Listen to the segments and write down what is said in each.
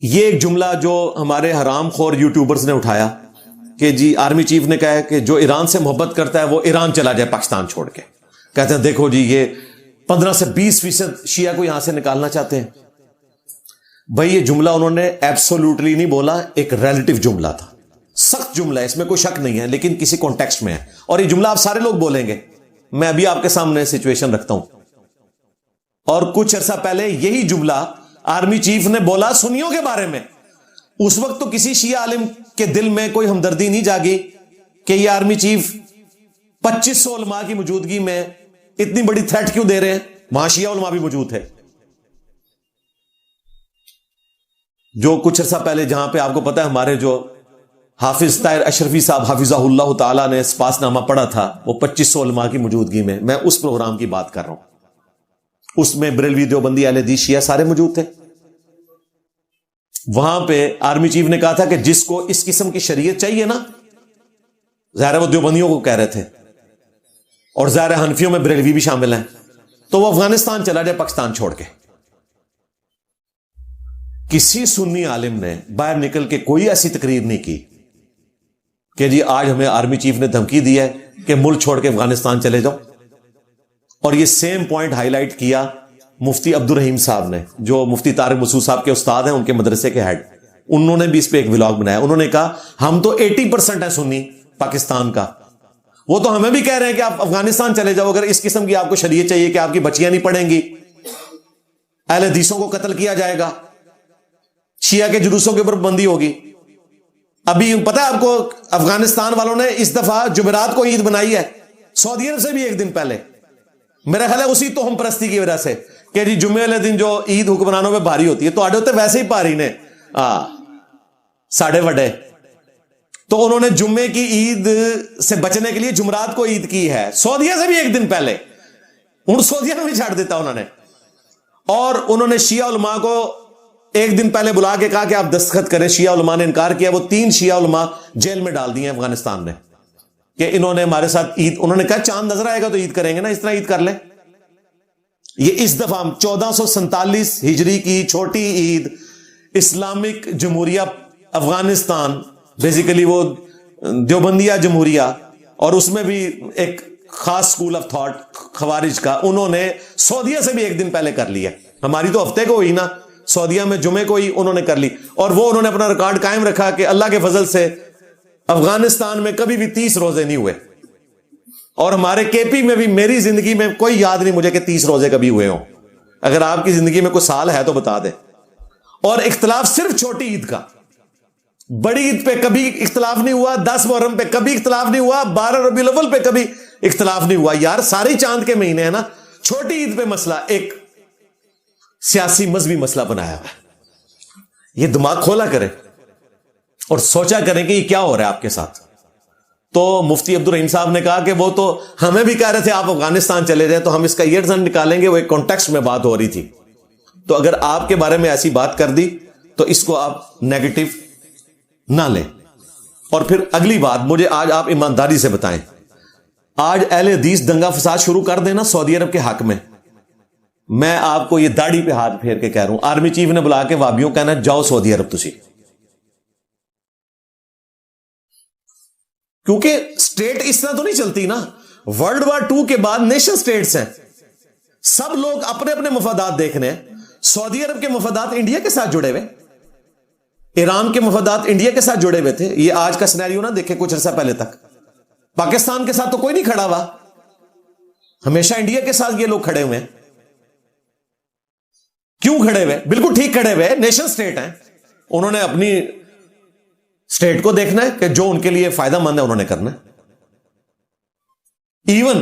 یہ ایک جملہ جو ہمارے حرام خور یوٹیوبرز نے اٹھایا کہ جی آرمی چیف نے کہا ہے کہ جو ایران سے محبت کرتا ہے وہ ایران چلا جائے پاکستان چھوڑ کے. کہتے ہیں دیکھو جی یہ 15 سے 20% شیعہ کو یہاں سے نکالنا چاہتے ہیں. بھائی یہ جملہ انہوں نے ایبسولوٹلی نہیں بولا، ایک ریلیٹو جملہ تھا، سخت جملہ ہے، اس میں کوئی شک نہیں ہے، لیکن کسی کانٹیکسٹ میں ہے. اور یہ جملہ آپ سارے لوگ بولیں گے. میں ابھی آپ کے سامنے سچویشن رکھتا ہوں. اور کچھ عرصہ پہلے یہی جملہ آرمی چیف نے بولا سنیوں کے بارے میں. اس وقت تو کسی شیعہ عالم کے دل میں کوئی ہمدردی نہیں جاگی کہ یہ آرمی چیف 2500 علماء کی موجودگی میں اتنی بڑی تھریٹ کیوں دے رہے ہیں. وہاں شیعہ علماء بھی موجود تھے. جو کچھ عرصہ پہلے جہاں پہ آپ کو پتا ہے ہمارے جو حافظ طاہر اشرفی صاحب حافظہ اللہ تعالیٰ نے سپاس نامہ پڑھا تھا، وہ 2500 علماء کی موجودگی میں اس پروگرام کی بات کر رہا ہوں. اس میں بریلوی دیوبندی اہل حدیث شیعہ سارے موجود تھے. وہاں پہ آرمی چیف نے کہا تھا کہ جس کو اس قسم کی شریعت چاہیے نا، ظاہر وہ دیوبندیوں کو کہہ رہے تھے، اور ظاہر حنفیوں میں بریلوی بھی شامل ہیں، تو وہ افغانستان چلا جائے پاکستان چھوڑ کے. کسی سنی عالم نے باہر نکل کے کوئی ایسی تقریر نہیں کی کہ جی آج ہمیں آرمی چیف نے دھمکی دی ہے کہ ملک چھوڑ کے افغانستان چلے جاؤ. اور یہ سیم پوائنٹ ہائی لائٹ کیا مفتی عبد الرحیم صاحب نے، جو مفتی طارق مسعود صاحب کے استاد ہیں، ان کے مدرسے کے ہیڈ. انہوں نے بھی اس پہ ایک ولاگ بنایا. انہوں نے کہا ہم تو 80% ہیں سنی پاکستان کا، وہ تو ہمیں بھی کہہ رہے ہیں کہ آپ افغانستان چلے جاؤ اگر اس قسم کی آپ کو شریعت چاہیے کہ آپ کی بچیاں نہیں پڑھیں گی، اہل حدیثوں کو قتل کیا جائے گا، شیعہ کے جلوسوں کے اوپر پابندی ہوگی. ابھی پتہ ہے آپ کو افغانستان والوں نے اس دفعہ جمعرات کو عید بنائی ہے، سعودی عرب سے بھی ایک دن پہلے. میرا خیال ہے اسی توہم پرستی کی وجہ سے کہ جی جمعے والے دن جو عید حکمرانوں پہ بھاری ہوتی ہے، تو آڈے ہوتے ویسے ہی پاری نے ساڑھے وڈے، تو انہوں نے جمعے کی عید سے بچنے کے لیے جمعرات کو عید کی ہے، سعودیہ سے بھی ایک دن پہلے. ان سعودیہ میں بھی چھاڑ دیتا انہوں نے. اور انہوں نے شیعہ علماء کو ایک دن پہلے بلا کے کہا کہ آپ دستخط کریں. شیعہ علماء نے انکار کیا. وہ 3 شیعہ علماء جیل میں ڈال دیے ہیں افغانستان نے کہ انہوں نے ہمارے ساتھ عید، انہوں نے کہا چاند نظر آئے گا تو عید کریں گے نا، اس طرح عید کر لیں. یہ اس دفعہ 1447 ہجری کی چھوٹی عید اسلامک جمہوریہ افغانستان، بیسیکلی وہ دیوبندیہ جمہوریہ، اور اس میں بھی ایک خاص سکول آف تھاٹ خوارج کا، انہوں نے سعودیہ سے بھی ایک دن پہلے کر لیا. ہماری تو ہفتے کو ہوئی نا، سعودیہ میں جمعے کو ہی انہوں نے کر لی. اور وہ انہوں نے اپنا ریکارڈ قائم رکھا کہ اللہ کے فضل سے افغانستان میں کبھی بھی 30 روزے نہیں ہوئے. اور ہمارے کے پی میں بھی میری زندگی میں کوئی یاد نہیں مجھے کہ 30 روزے کبھی ہوئے ہوں. اگر آپ کی زندگی میں کوئی سال ہے تو بتا دیں. اور اختلاف صرف چھوٹی عید کا، بڑی عید پہ کبھی اختلاف نہیں ہوا، 10 محرم پہ کبھی اختلاف نہیں ہوا، 12 ربیع الاول پہ کبھی اختلاف نہیں ہوا. یار سارے چاند کے مہینے ہیں نا. چھوٹی عید پہ مسئلہ ایک سیاسی مذہبی مسئلہ بنایا ہوا ہے. یہ دماغ کھولا کرے اور سوچا کریں کہ یہ کیا ہو رہا ہے آپ کے ساتھ. تو مفتی عبد الرحیم صاحب نے کہا کہ وہ تو ہمیں بھی کہہ رہے تھے آپ افغانستان چلے جائیں، تو ہم اس کا یہ رزن نکالیں گے. وہ ایک کانٹیکسٹ میں بات ہو رہی تھی. تو اگر آپ کے بارے میں ایسی بات کر دی تو اس کو آپ نیگیٹو نہ لیں. اور پھر اگلی بات مجھے آج آپ ایمانداری سے بتائیں، آج اہل حدیث دنگا فساد شروع کر دینا سعودی عرب کے حق میں. میں آپ کو یہ داڑھی پہ ہاتھ پھیر کے کہہ رہا ہوں، آرمی چیف نے بلا کے وابیوں کہنا جاؤ سعودی عرب تسی، کیونکہ سٹیٹ اس طرح تو نہیں چلتی نا. ورلڈ وار 2 کے بعد نیشن سٹیٹس ہیں، سب لوگ اپنے اپنے مفادات دیکھنے ہیں. سعودی عرب کے مفادات انڈیا کے ساتھ جڑے ہوئے، ایران کے مفادات انڈیا کے ساتھ جڑے ہوئے تھے. یہ آج کا سینیریو نہ دیکھے کچھ عرصہ پہلے تک پاکستان کے ساتھ تو کوئی نہیں کھڑا ہوا، ہمیشہ انڈیا کے ساتھ یہ لوگ کھڑے ہوئے ہیں. کیوں کھڑے ہوئے؟ بالکل ٹھیک کھڑے ہوئے، نیشن سٹیٹ ہیں. انہوں نے اپنی سٹیٹ کو دیکھنا ہے کہ جو ان کے لیے فائدہ مند ہے انہوں نے کرنا ہے. ایون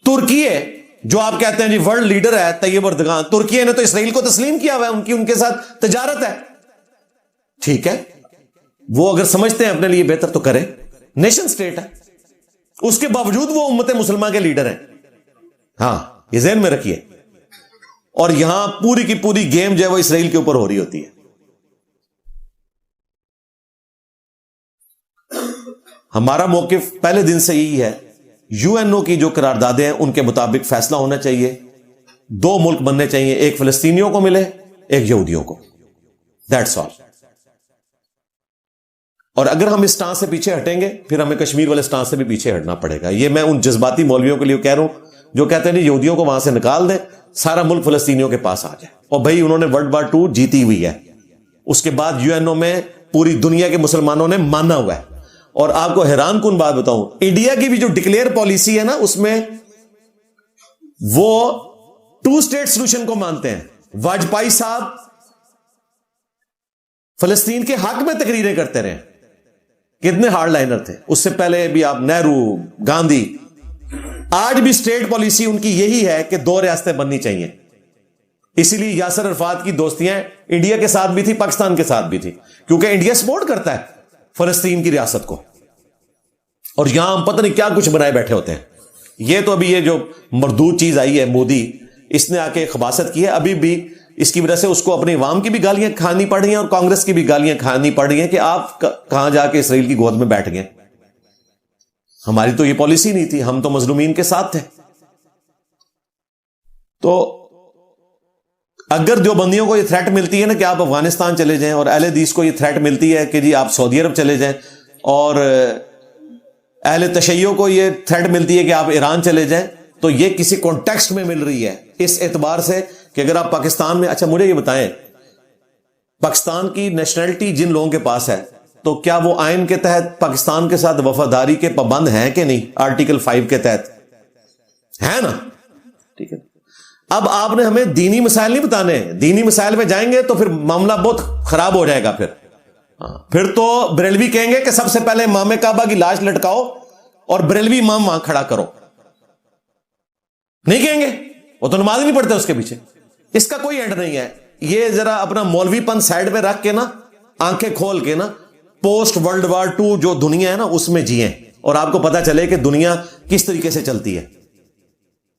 ترکی ہے جو آپ کہتے ہیں جی ورلڈ لیڈر ہے طیب اردگان، ترکی نے تو اسرائیل کو تسلیم کیا ہوا ہے، ان کے ساتھ تجارت ہے. ٹھیک ہے، وہ اگر سمجھتے ہیں اپنے لیے بہتر تو کریں، نیشن سٹیٹ ہے. اس کے باوجود وہ امت مسلمہ کے لیڈر ہیں. ہاں یہ ذہن میں رکھیے. اور یہاں پوری کی پوری گیم جو ہے وہ اسرائیل کے اوپر ہو رہی ہوتی ہے. ہمارا موقف پہلے دن سے یہی ہے، یو این او کی جو قراردادیں ہیں ان کے مطابق فیصلہ ہونا چاہیے. 2 ملک بننے چاہیے، ایک فلسطینیوں کو ملے، ایک یہودیوں کو. That's all. اور اگر ہم اس سٹانس سے پیچھے ہٹیں گے پھر ہمیں کشمیر والے سٹانس سے بھی پیچھے ہٹنا پڑے گا. یہ میں ان جذباتی مولویوں کے لیے کہہ رہا ہوں جو کہتے ہیں یہودیوں کو وہاں سے نکال دیں, سارا ملک فلسطینیوں کے پاس آ جائے. اور بھائی انہوں نے ورلڈ وار 2 جیتی ہوئی ہے, اس کے بعد UNO میں پوری دنیا کے مسلمانوں نے مانا ہوا ہے. اور آپ کو حیران کن بات بتاؤں, انڈیا کی بھی جو ڈکلیئر پالیسی ہے نا, اس میں وہ 2 اسٹیٹ سولوشن کو مانتے ہیں. واجپئی صاحب فلسطین کے حق میں تقریریں کرتے رہے, کتنے ہارڈ لائنر تھے. اس سے پہلے بھی آپ نہرو, گاندھی. آج بھی اسٹیٹ پالیسی ان کی یہی ہے کہ 2 ریاستیں بننی چاہیے. اسی لیے یاسر عرفات کی دوستیاں انڈیا کے ساتھ بھی تھی, پاکستان کے ساتھ بھی تھی, کیونکہ انڈیا سپورٹ کرتا ہے فلسطین کی ریاست کو. اور یہاں ہم پتہ نہیں کیا کچھ بنائے بیٹھے ہوتے ہیں. یہ تو ابھی یہ جو مردود چیز آئی ہے مودی, اس نے آ کے خباثت کی ہے. ابھی بھی اس کی وجہ سے اس کو اپنی عوام کی بھی گالیاں کھانی پڑ رہی ہیں اور کانگریس کی بھی گالیاں کھانی پڑ رہی ہیں کہ آپ کہاں جا کے اسرائیل کی گود میں بیٹھ گئے. ہماری تو یہ پالیسی نہیں تھی, ہم تو مظلومین کے ساتھ تھے. تو اگر دیوبندیوں کو یہ تھریٹ ملتی ہے نا کہ آپ افغانستان چلے جائیں, اور اہل حدیث کو یہ تھریٹ ملتی ہے کہ جی آپ سعودی عرب چلے جائیں, اور اہل تشیع کو یہ تھریٹ ملتی ہے کہ آپ ایران چلے جائیں, تو یہ کسی کانٹیکسٹ میں مل رہی ہے اس اعتبار سے کہ اگر آپ پاکستان میں, اچھا مجھے یہ بتائیں, پاکستان کی نیشنلٹی جن لوگوں کے پاس ہے تو کیا وہ آئین کے تحت پاکستان کے ساتھ وفاداری کے پابند ہیں کہ نہیں؟ آرٹیکل 5 کے تحت ہے نا, ٹھیک ہے. اب آپ نے ہمیں دینی مسائل نہیں بتانے. دینی مسائل میں جائیں گے تو پھر معاملہ بہت خراب ہو جائے گا. پھر تو بریلوی کہیں گے کہ سب سے پہلے امام کعبہ کی لاش لٹکاؤ اور بریلوی امام وہاں کھڑا کرو. نہیں کہیں گے, وہ تو نماز ہی نہیں پڑھتے اس کے پیچھے. اس کا کوئی اینڈ نہیں ہے. یہ ذرا اپنا مولوی پن سائڈ میں رکھ کے نا, آنکھیں کھول کے نا, پوسٹ ورلڈ وار 2 جو دنیا ہے نا اس میں جیئیں, اور آپ کو پتا چلے کہ دنیا کس طریقے سے چلتی ہے.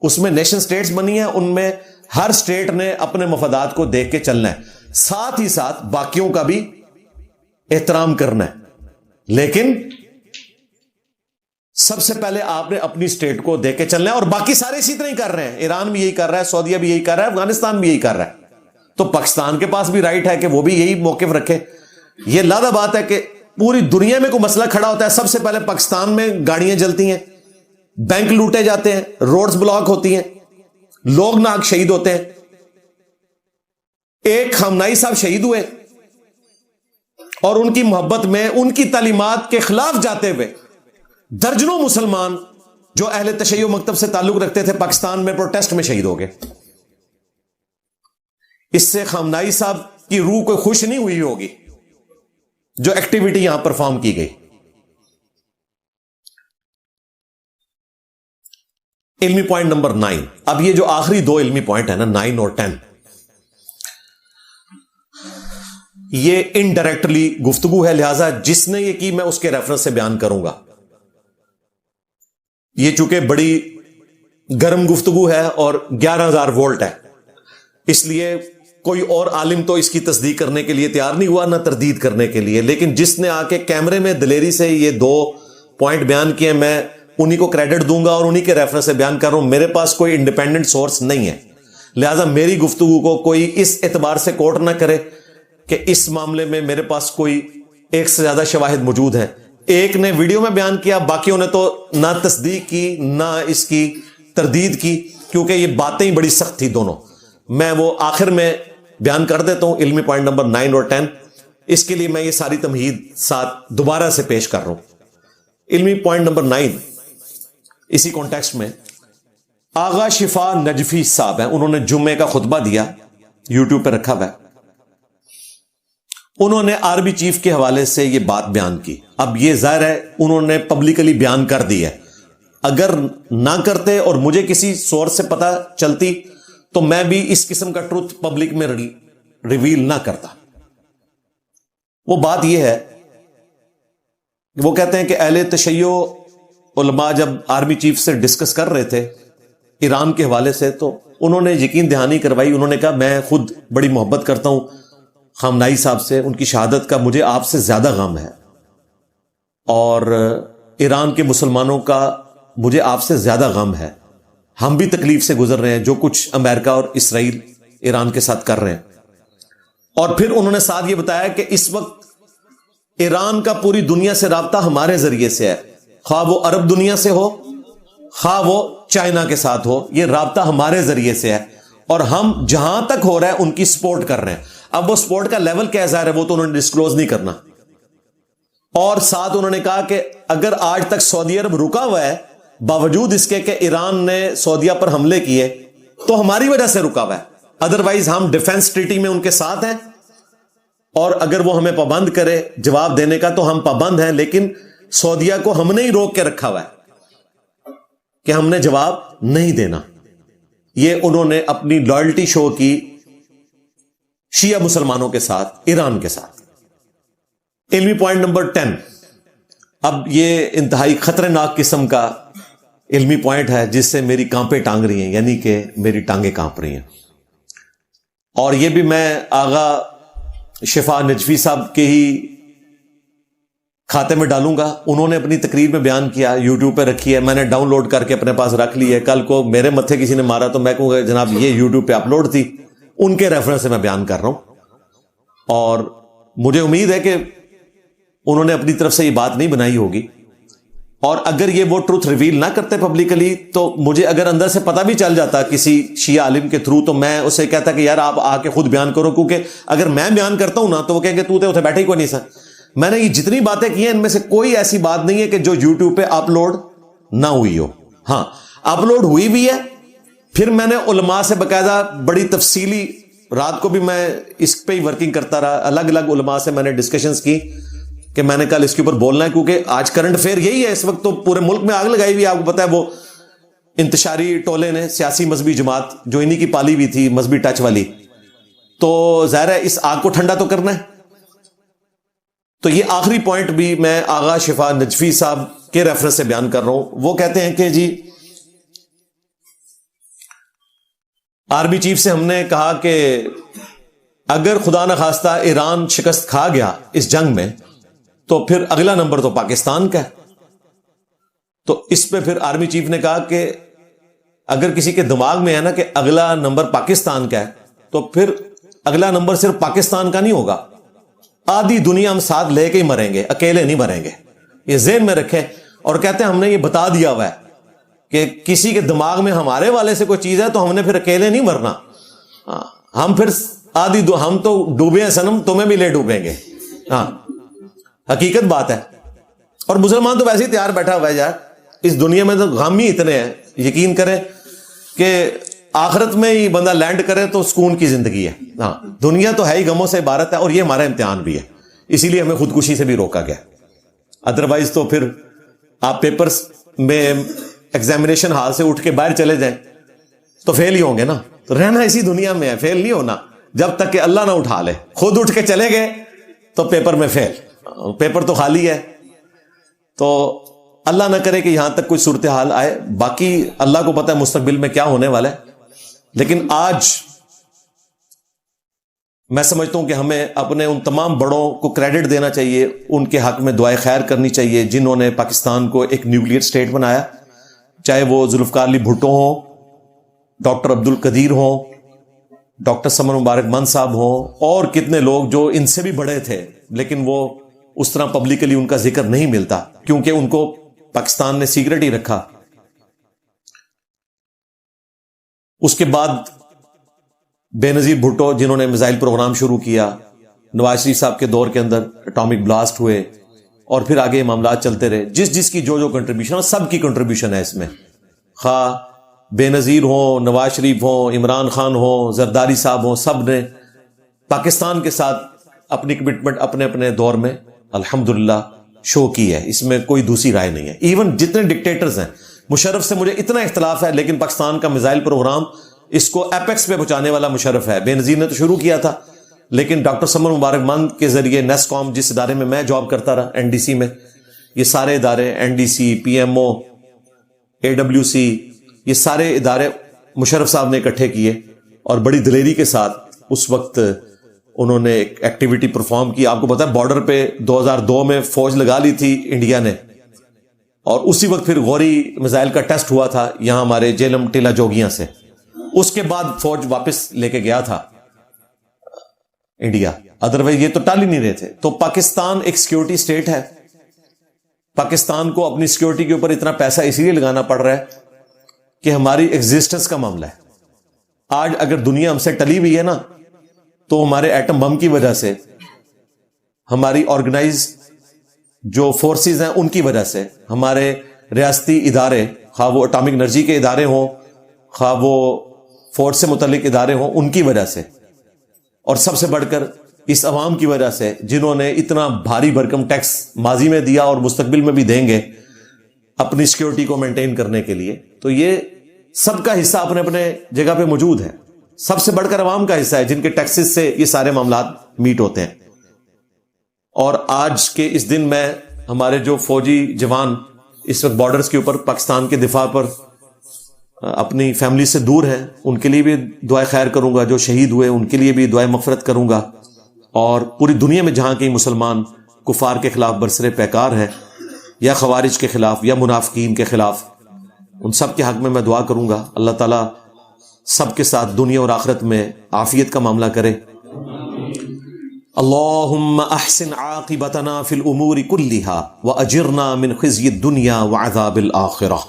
اس میں نیشن سٹیٹس بنی ہیں, ان میں ہر سٹیٹ نے اپنے مفادات کو دیکھ کے چلنا ہے, ساتھ ہی ساتھ باقیوں کا بھی احترام کرنا ہے. لیکن سب سے پہلے آپ نے اپنی سٹیٹ کو دیکھ کے چلنا ہے, اور باقی سارے اسی طرح ہی کر رہے ہیں. ایران بھی یہی کر رہا ہے, سعودیہ بھی یہی کر رہا ہے, افغانستان بھی یہی کر رہا ہے. تو پاکستان کے پاس بھی رائٹ ہے کہ وہ بھی یہی موقف رکھے. یہ لادہ بات ہے کہ پوری دنیا میں کوئی مسئلہ کھڑا ہوتا ہے, سب سے پہلے پاکستان میں گاڑیاں جلتی ہیں, بینک لوٹے جاتے ہیں, روڈز بلاک ہوتی ہیں, لوگ ناک شہید ہوتے ہیں. ایک خامنائی صاحب شہید ہوئے اور ان کی محبت میں, ان کی تعلیمات کے خلاف جاتے ہوئے درجنوں مسلمان جو اہل تشیع مکتب سے تعلق رکھتے تھے پاکستان میں پروٹیسٹ میں شہید ہو گئے. اس سے خامنائی صاحب کی روح کوئی خوش نہیں ہوئی ہوگی جو ایکٹیویٹی یہاں پرفارم کی گئی. علمی پوائنٹ نمبر 9. اب یہ جو آخری 2 علمی پوائنٹ ہے نا, 9 اور 10, یہ انڈائریکٹلی گفتگو ہے, لہذا جس نے یہ کی میں اس کے ریفرنس سے بیان کروں گا. یہ چونکہ بڑی گرم گفتگو ہے اور 11,000 وولٹ ہے, اس لیے کوئی اور عالم تو اس کی تصدیق کرنے کے لیے تیار نہیں ہوا, نہ تردید کرنے کے لیے. لیکن جس نے آ کے کیمرے میں دلیری سے یہ 2 پوائنٹ بیان کیے, میں انہی کو کریڈٹ دوں گا اور انہی کے ریفرنس سے بیان کر رہا ہوں. میرے پاس کوئی انڈیپینڈنٹ سورس نہیں ہے, لہذا میری گفتگو کو کوئی اس اعتبار سے کوٹ نہ کرے کہ اس معاملے میں میرے پاس کوئی ایک سے زیادہ شواہد موجود ہیں. ایک نے ویڈیو میں بیان کیا, باقیوں نے تو نہ تصدیق کی نہ اس کی تردید کی, کیونکہ یہ باتیں ہی بڑی سخت تھی دونوں. میں وہ آخر میں بیان کر دیتا ہوں, علمی پوائنٹ نمبر 9 اور 10. اس کے لیے میں یہ ساری تمہید ساتھ دوبارہ سے پیش کر رہا ہوں. علمی پوائنٹ نمبر 9, اسی کانٹیکسٹ میں آغا شفا نجفی صاحب ہیں, انہوں نے جمعے کا خطبہ دیا, یوٹیوب پہ رکھا ہوا ہے. انہوں نے آرمی چیف کے حوالے سے یہ بات بیان کی. اب یہ ظاہر ہے انہوں نے پبلکلی بیان کر دی ہے. اگر نہ کرتے اور مجھے کسی سورس سے پتہ چلتی تو میں بھی اس قسم کا ٹروتھ پبلک میں ریویل نہ کرتا. وہ بات یہ ہے, وہ کہتے ہیں کہ اہل تشیع علماء جب آرمی چیف سے ڈسکس کر رہے تھے ایران کے حوالے سے, تو انہوں نے یقین دہانی کروائی. انہوں نے کہا میں خود بڑی محبت کرتا ہوں خامنائی صاحب سے, ان کی شہادت کا مجھے آپ سے زیادہ غم ہے, اور ایران کے مسلمانوں کا مجھے آپ سے زیادہ غم ہے. ہم بھی تکلیف سے گزر رہے ہیں جو کچھ امریکہ اور اسرائیل ایران کے ساتھ کر رہے ہیں. اور پھر انہوں نے ساتھ یہ بتایا کہ اس وقت ایران کا پوری دنیا سے رابطہ ہمارے ذریعے سے ہے، خواہ وہ عرب دنیا سے ہو خواہ وہ چائنا کے ساتھ ہو، یہ رابطہ ہمارے ذریعے سے ہے، اور ہم جہاں تک ہو رہا ہے ان کی سپورٹ کر رہے ہیں۔ اب وہ سپورٹ کا لیول کیا ظاہر ہے وہ تو انہوں نے ڈسکلوز نہیں کرنا۔ اور ساتھ انہوں نے کہا کہ اگر آج تک سعودی عرب رکا ہوا ہے باوجود اس کے کہ ایران نے سعودیہ پر حملے کیے تو ہماری وجہ سے رکا ہوا ہے، ادروائز ہم ڈیفنس ٹریٹی میں ان کے ساتھ ہیں، اور اگر وہ ہمیں پابند کرے جواب دینے کا تو ہم پابند ہیں، لیکن سعودیہ کو ہم نے ہی روک کے رکھا ہوا ہے کہ ہم نے جواب نہیں دینا۔ یہ انہوں نے اپنی لائلٹی شو کی شیعہ مسلمانوں کے ساتھ، ایران کے ساتھ۔ علمی پوائنٹ نمبر 10، اب یہ انتہائی خطرناک قسم کا علمی پوائنٹ ہے جس سے میری کانپیں ٹانگ رہی ہیں، یعنی کہ میری ٹانگیں کانپ رہی ہیں، اور یہ بھی میں آغا شفا نجفی صاحب کے ہی کھاتے میں ڈالوں گا۔ انہوں نے اپنی تقریر میں بیان کیا، یوٹیوب پہ رکھی ہے، میں نے ڈاؤن لوڈ کر کے اپنے پاس رکھ لی ہے، کل کو میرے متھے کسی نے مارا تو میں کہوں گا جناب یہ یوٹیوب پہ اپلوڈ تھی، ان کے ریفرنس سے میں بیان کر رہا ہوں، اور مجھے امید ہے کہ انہوں نے اپنی طرف سے یہ بات نہیں بنائی ہوگی، اور اگر یہ وہ ٹروتھ ریویل نہ کرتے پبلکلی تو مجھے اگر اندر سے پتہ بھی چل جاتا کسی شیعہ عالم کے تھرو تو میں اسے کہتا کہ یار آپ آ کے خود بیان کرو، کیونکہ اگر میں بیان کرتا ہوں نا تو وہ کہیں گے تو اتنے بیٹھے ہی کوئی نہیں سر۔ میں نے یہ جتنی باتیں کی ہیں ان میں سے کوئی ایسی بات نہیں ہے کہ جو یوٹیوب پہ اپلوڈ نہ ہوئی ہو، ہاں اپلوڈ ہوئی بھی ہے۔ پھر میں نے علماء سے باقاعدہ بڑی تفصیلی، رات کو بھی میں اس پہ ہی ورکنگ کرتا رہا، الگ الگ علماء سے میں نے ڈسکشنز کی کہ میں نے کل اس کے اوپر بولنا ہے، کیونکہ آج کرنٹ افیئر یہی ہے، اس وقت تو پورے ملک میں آگ لگائی ہوئی ہے۔ آپ کو پتا ہے وہ انتشاری ٹولے نے، سیاسی مذہبی جماعت جو انہی کی پالی ہوئی تھی مذہبی ٹچ والی، تو ظاہر ہے اس آگ کو ٹھنڈا تو کرنا ہے۔ تو یہ آخری پوائنٹ بھی میں آغا شفا نجفی صاحب کے ریفرنس سے بیان کر رہا ہوں۔ وہ کہتے ہیں کہ جی آرمی چیف سے ہم نے کہا کہ اگر خدا نخواستہ ایران شکست کھا گیا اس جنگ میں تو پھر اگلا نمبر تو پاکستان کا ہے۔ تو اس پہ پھر آرمی چیف نے کہا کہ اگر کسی کے دماغ میں ہے نا کہ اگلا نمبر پاکستان کا ہے تو پھر اگلا نمبر صرف پاکستان کا نہیں ہوگا، آدھی دنیا ہم ساتھ لے کے ہی مریں گے، اکیلے نہیں مریں گے، یہ ذہن میں رکھیں۔ اور کہتے ہیں ہم نے یہ بتا دیا ہوا ہے کہ کسی کے دماغ میں ہمارے والے سے کوئی چیز ہے تو ہم نے پھر اکیلے نہیں مرنا، ہم پھر ہم تو ڈوبے ہیں سنم، تمہیں بھی لے ڈوبیں گے۔ ہاں حقیقت بات ہے، اور مسلمان تو ویسے ہی تیار بیٹھا ہوا ہے یار، اس دنیا میں تو غم ہی اتنے ہیں، یقین کریں کہ آخرت میں ہی بندہ لینڈ کرے تو سکون کی زندگی ہے۔ ہاں دنیا تو ہے ہی غموں سے عبارت ہے، اور یہ ہمارا امتحان بھی ہے، اسی لیے ہمیں خودکشی سے بھی روکا گیا، ادروائز تو پھر آپ پیپرز میں ایگزامینیشن ہال سے اٹھ کے باہر چلے جائیں تو فیل ہی ہوں گے نا۔ تو رہنا اسی دنیا میں ہے، فیل نہیں ہونا جب تک کہ اللہ نہ اٹھا لے۔ خود اٹھ کے چلے گئے تو پیپر میں فیل، پیپر تو خالی ہے۔ تو اللہ نہ کرے کہ یہاں تک کوئی صورتحال آئے، باقی اللہ کو پتہ ہے مستقبل میں کیا ہونے والا ہے، لیکن آج میں سمجھتا ہوں کہ ہمیں اپنے ان تمام بڑوں کو کریڈٹ دینا چاہیے، ان کے حق میں دعائے خیر کرنی چاہیے جنہوں نے پاکستان کو ایک نیوکلیئر اسٹیٹ بنایا، چاہے وہ ذوالفقار علی بھٹو ہوں، ڈاکٹر عبد القدیر ہوں، ڈاکٹر سمر مبارک من صاحب ہوں، اور کتنے لوگ جو ان سے بھی بڑے تھے لیکن وہ اس طرح پبلکلی ان کا ذکر نہیں ملتا کیونکہ ان کو پاکستان نے سیکرٹ ہی رکھا۔ اس کے بعد بے نظیر بھٹو جنہوں نے میزائل پروگرام شروع کیا، نواز شریف صاحب کے دور کے اندر اٹامک بلاسٹ ہوئے، اور پھر آگے معاملات چلتے رہے۔ جس کی جو کنٹریبیوشن، سب کی کنٹریبیوشن ہے اس میں، خواہ بے نظیر ہوں، نواز شریف ہوں، عمران خان ہوں، زرداری صاحب ہوں، سب نے پاکستان کے ساتھ اپنی کمٹمنٹ اپنے اپنے دور میں الحمدللہ شو کی ہے، اس میں کوئی دوسری رائے نہیں ہے۔ ایون جتنے ڈکٹیٹرز ہیں، مشرف سے مجھے اتنا اختلاف ہے لیکن پاکستان کا میزائل پروگرام اس کو ایپیکس پہ پہنچانے والا مشرف ہے۔ بے نظیر نے تو شروع کیا تھا لیکن ڈاکٹر سمر مبارک من کے ذریعے نیس کام، جس ادارے میں میں جاب کرتا رہا، این ڈی سی میں، یہ سارے ادارے، N D C, P M O, A W C, یہ سارے ادارے مشرف صاحب نے اکٹھے کیے اور بڑی دلیری کے ساتھ اس وقت انہوں نے ایک ایکٹیویٹی پرفارم کی۔ آپ کو پتا ہے بارڈر پہ 2002 میں فوج لگا لی تھی انڈیا نے، اور اسی وقت پھر غوری میزائل کا ٹیسٹ ہوا تھا یہاں ہمارے جیلم ٹیلا جوگیاں سے، اس کے بعد فوج واپس لے کے گیا تھا انڈیا، ادروائز یہ تو ٹال ہی نہیں رہے تھے. تو پاکستان ایک سیکیورٹی اسٹیٹ ہے. پاکستان کو اپنی سیکیورٹی کے اوپر اتنا پیسہ اسی لیے لگانا پڑ رہا ہے کہ ہماری ایگزسٹنس کا معاملہ ہے. آج اگر دنیا ہم سے ٹلی ہوئی ہے نا تو ہمارے ایٹم بم کی وجہ سے، ہماری آرگنائز جو فورسز ہیں ان کی وجہ سے، ہمارے ریاستی ادارے، خواہ وہ اٹامک انرجی کے ادارے ہوں، خواہ وہ فورس سے متعلق ادارے ہوں، ان کی وجہ سے، اور سب سے بڑھ کر اس عوام کی وجہ سے جنہوں نے اتنا بھاری بھرکم ٹیکس ماضی میں دیا اور مستقبل میں بھی دیں گے اپنی سیکیورٹی کو مینٹین کرنے کے لیے. تو یہ سب کا حصہ اپنے اپنے جگہ پہ موجود ہے. سب سے بڑھ کر عوام کا حصہ ہے جن کے ٹیکسز سے یہ سارے معاملات میٹ ہوتے ہیں. اور آج کے اس دن میں ہمارے جو فوجی جوان اس وقت بارڈرز کے اوپر پاکستان کے دفاع پر اپنی فیملی سے دور ہیں، ان کے لیے بھی دعائے خیر کروں گا. جو شہید ہوئے ان کے لیے بھی دعائے مغفرت کروں گا. اور پوری دنیا میں جہاں کہیں مسلمان کفار کے خلاف برسر پیکار ہے، یا خوارج کے خلاف یا منافقین کے خلاف، ان سب کے حق میں دعا کروں گا. اللہ تعالیٰ سب کے ساتھ دنیا اور آخرت میں عافیت کا معاملہ کرے. اللہم احسن عاقبتنا فی الامور کلہا واجرنا من خزی الدنیا وعذاب الآخرہ.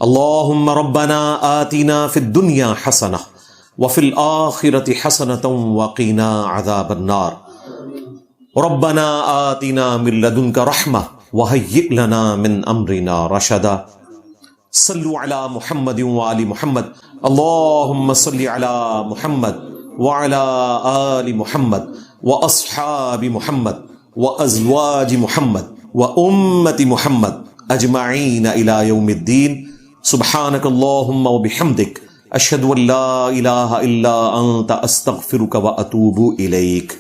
اللہم ربنا آتنا فی الدنیا حسنہ وفی الآخرة حسنة وقنا عذاب النار. ربنا آتنا من لدنک رحمہ وہیئ لنا من امرنا رشدا. صلوا علی محمد وآل محمد. اللہم صل علی محمد وعلی آل محمد واصحاب محمد وازواج محمد وامت محمد اجمعین الی یوم الدین. سبحانک اللہم وبحمدک اشہد ان لا الہ الا انت استغفرک واتوب الیک.